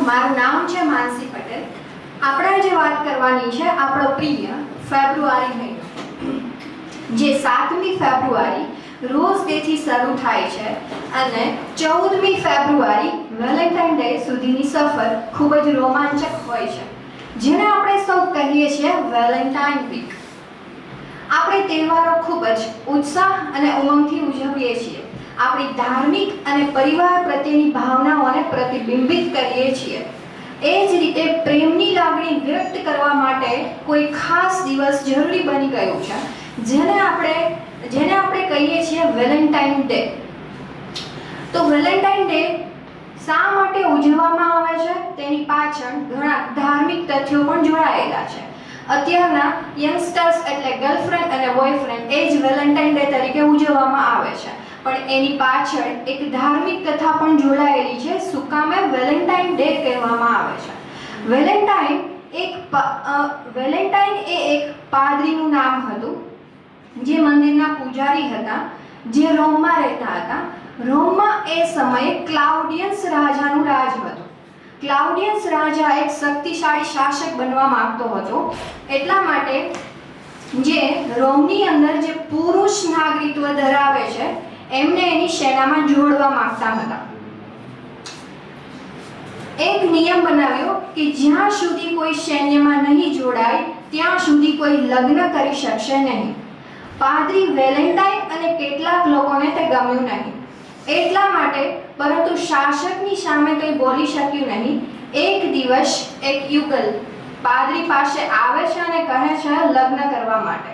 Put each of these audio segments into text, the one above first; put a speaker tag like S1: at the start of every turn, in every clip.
S1: મારું નામ છે માનસી પટેલ. આપણે જે વાત કરવાની છે આપણો પ્રિય ફેબ્રુઆરી મહિનો, જે 7મી ફેબ્રુઆરી રોઝ ડેથી શરૂ થાય છે અને 14મી ફેબ્રુઆરી વેલેન્ટાઇન ડે સુધીની સફર ખૂબ જ રોમાંચક હોય છે, જેને આપણે સૌ કહીએ છીએ વેલેન્ટાઇન વીક. આપણે તહેવારો ખૂબ જ ઉત્સાહ અને ઉમંગથી ઉજવીએ છીએ. આપણી ધાર્મિક અને પરિવાર પ્રત્યેની ભાવનાઓને પ્રતિબિંબિત કરીએ છીએ. એ જ રીતે પ્રેમની લાગણી વ્યક્ત કરવા માટે કોઈ ખાસ દિવસ જરૂરી બની ગયો છે, જેને આપણે કહીએ છીએ વેલેન્ટાઇન ડે. તો વેલેન્ટાઇન ડે શા માટે ઉજવવામાં આવે છે તેની પાછળ ઘણા ધાર્મિક તથ્યો પણ જોડાયેલા છે. અત્યારના યંગસ્ટર્સ એટલે ગર્લફ્રેન્ડ અને બોયફ્રેન્ડ એ જ વેલેન્ટાઇન ડે તરીકે ઉજવવામાં આવે છે, પણ એની પાછળ એક ધાર્મિક કથા પણ જોડાયેલી છે. શું કામે વેલેન્ટાઇન ડે કહેવામાં આવે છે? વેલેન્ટાઇન એ એક પાદરીનું નામ હતું, જે મંદિરના પૂજારી હતા, જે રોમમાં રહેતા હતા. રોમમાં એ સમયે ક્લાઉડિયન્સ રાજાનું રાજ હતું. ક્લાઉડિયન્સ રાજા એક શક્તિશાળી શાસક બનવા માંગતો હતો, એટલા માટે જે રોમની અંદર જે પુરુષ નાગરિકત્વ ધરાવે છે એમને એની સેનામાં જોડવા માંગતા હતા. એક નિયમ બનાવ્યો કે જ્યાં સુધી કોઈ સૈન્યમાં નહીં જોડાય ત્યાં સુધી કોઈ લગ્ન કરી શકશે નહીં. પાદરી વેલેન્ટાઇન અને કેટલાક લોકોને તે ગમ્યું નહીં, એટલા માટે, પરંતુ શાસકની સામે કંઈ બોલી શક્યું નહીં. એક દિવસ એક યુગલ પાદરી પાસે આવે છે અને કહે છે લગ્ન કરવા માટે.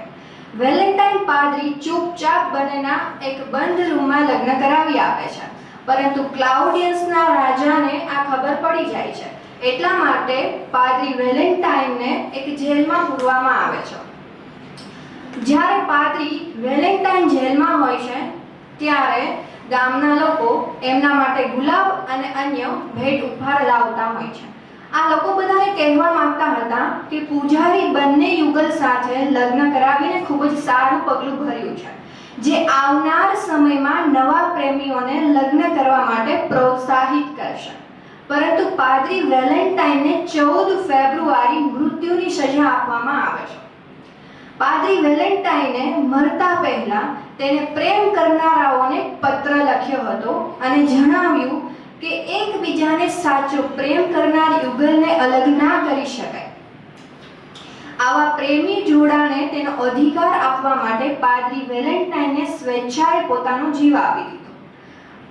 S1: વેલેન્ટાઇન પાદરી ચૂપચાપ બંનેના એક બંધ રૂમમાં લગ્ન કરાવી આપે છે, પરંતુ ક્લાઉડિયસના રાજાને આ ખબર પડી જાય છે, એટલા માટે પાદરી વેલેન્ટાઇનને એક જેલમાં પૂરવામાં આવે છે. જ્યારે પાદરી વેલેન્ટાઇન જેલમાં હોય છે ત્યારે ગામના લોકો એમના માટે ગુલાબ અને અન્ય ભેટ ઉપહાર લાવતા હોય છે. આ લોકો બધાને કહેવા માંગતા હતા કે પૂજારી બંને યુગલ સાથે લગ્ન કરાવીને ખૂબ જ સારું પગલું ભર્યું છે, જે આવનાર સમયમાં નવા પ્રેમીઓને લગ્ન કરવા માટે પ્રોત્સાહિત કરશે. પરંતુ પાદરી વેલેન્ટાઇનને 14 ફેબ્રુઆરી મૃત્યુની સજા આપવામાં આવે છે. પાદરી વેલેન્ટાઇને મરતા પહેલા તેને પ્રેમ કરનારાઓને પત્ર લખ્યો હતો અને જણાવ્યું કે એકબીજાને સાચો પ્રેમ કરનાર યુગલને અલગ ના કરી શકાય. આવા પ્રેમી જોડાને તેનો અધિકાર આપવા માટે પાદરી વેલેન્ટાઇને સ્વેચ્છાએ પોતાનો જીવ આપી દીધો.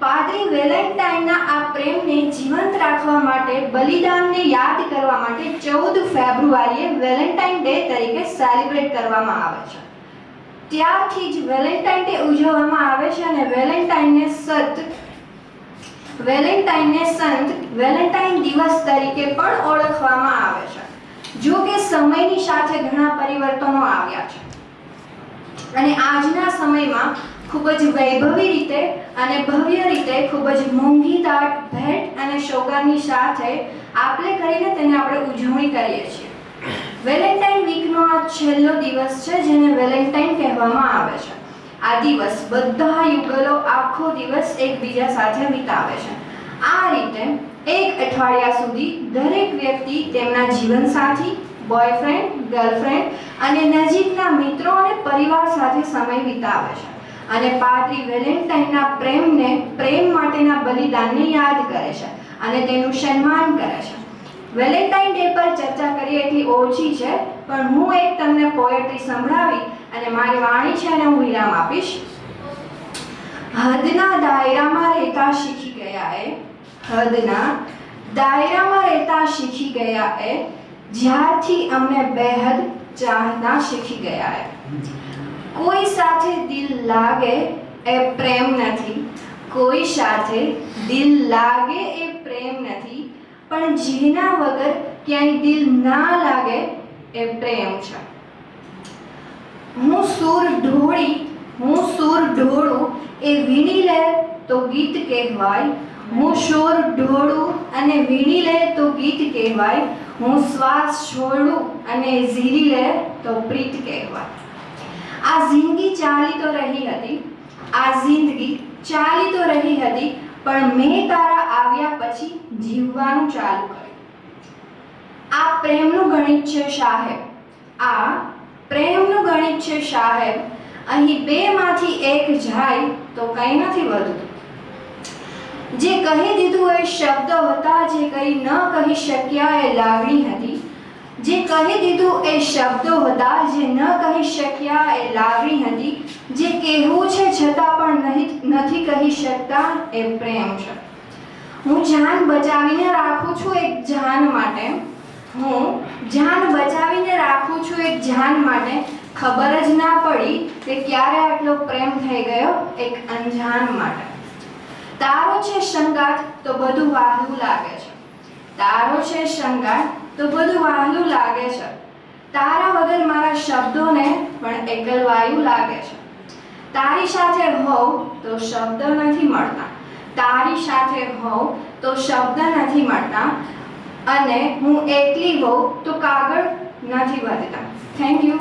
S1: પાદરી વેલેન્ટાઇનના આ પ્રેમને જીવંત રાખવા માટે, બલિદાનને યાદ કરવા માટે 14 ફેબ્રુઆરીએ વેલેન્ટાઇન ડે તરીકે સેલિબ્રેટ કરવામાં આવે છે. ત્યારથી જ વેલેન્ટાઇન ડે ઉજવવામાં આવે છે અને વેલેન્ટાઇનને સંત વેલેન્ટાઇન દિવસ તરીકે પણ ઓળખવામાં આવે છે. જો કે સમયની સાથે ઘણા પરિવર્તનો આવ્યા છે અને આજના સમયમાં ખૂબ જ વૈભવી રીતે અને ભવ્ય રીતે ખૂબ જ મોંઘીદાટ ભેટ અને સોગાદની સાથે આપણે કરીને તેને આપણે ઉજવણી કરીએ છીએ. વેલેન્ટાઇન વીકનો આ છેલ્લો દિવસ છે, જેને વેલેન્ટાઇન કહેવામાં આવે છે. આ દિવસ બધા યુગલો આખો દિવસ એકબીજા સાથે વિતાવે છે. આ રીતે એક અઠવાડિયા સુધી દરેક વ્યક્તિ તેમના જીવનસાથી, બોયફ્રેન્ડ, ગર્લફ્રેન્ડ અને નજીકના મિત્રો અને પરિવાર સાથે સમય વિતાવે છે અને પાદરી વેલેન્ટાઇનના પ્રેમ માટેના બલિદાનને યાદ કરે છે અને તેનું સન્માન કરે છે. વેલેન્ટાઇન ડે પર ચર્ચા કરીએ એટલી ઓછી છે, પણ હું એક તમને પોએટ્રી સંભળાવી અને મારી વાણી છે અને હું વિરામ આપીશ. હદના દાયરામાં રહેતા શીખી ગયા એ, હદના દાયરામાં રહેતા શીખી ગયા એ, જ્યારથી અમને બેહદ ચાહતા શીખી ગયા એ. કોઈ સાથે દિલ લાગે એ પ્રેમ નથી, કોઈ સાથે દિલ લાગે એ પ્રેમ નથી, પણ જેના વગર ક્યાંય દિલ ના લાગે એ પ્રેમ છે. હું સૂર ઢોળું એ વીણી લે તો ગીત કહેવાય, હું શોર ઢોળું અને વીણી લે તો ગીત કહેવાય, હું શ્વાસ છોડું અને ઝીરી લે તો પ્રીત કહેવાય. આ જિંદગી ચાલી તો રહી હતી, પણ મેં તારા આવ્યા પછી જીવવાનું ચાલુ કર્યું. આ પ્રેમનું ગણિત છે સાહેબ, આ પ્રેમનું ગણિત છે સાહેબ. અહીં બેમાંથી એક જાય તો કંઈ નથી વધતું. જે કહી દીધું એ શબ્દો હતા, જે કંઈ ન કહી શક્યા એ લાગણી હતી. જે કહી દીધું એ શબ્દો હતા, જે ન કહી શક્યા એ લાગણી હતી. જે કહેવું છે છતાં પણ નથી કહી શકતા એ પ્રેમ છે. હું જાન બચાવીને રાખું છું એક જાન માટે, હું જાન બચાવીને રાખું છું એક જાન માટે. ખબર જ ના પડી કે ક્યારે આટલો પ્રેમ થઈ ગયો એક અંજાન માટે. તારો છે સંગાત તો બધું વહાલું લાગે છે, તારો છે સંગાત તો બધું વહાલું લાગે છે. તારા વગર મારા શબ્દોને પણ એકલવાયું લાગે છે. તારી સાથે હોઉં તો શબ્દ નથી મળતા, તારી સાથે હોઉં તો શબ્દ નથી મળતા. અને હું એકલી હોઉં તો કાગળ નથી વધતા. Thank you.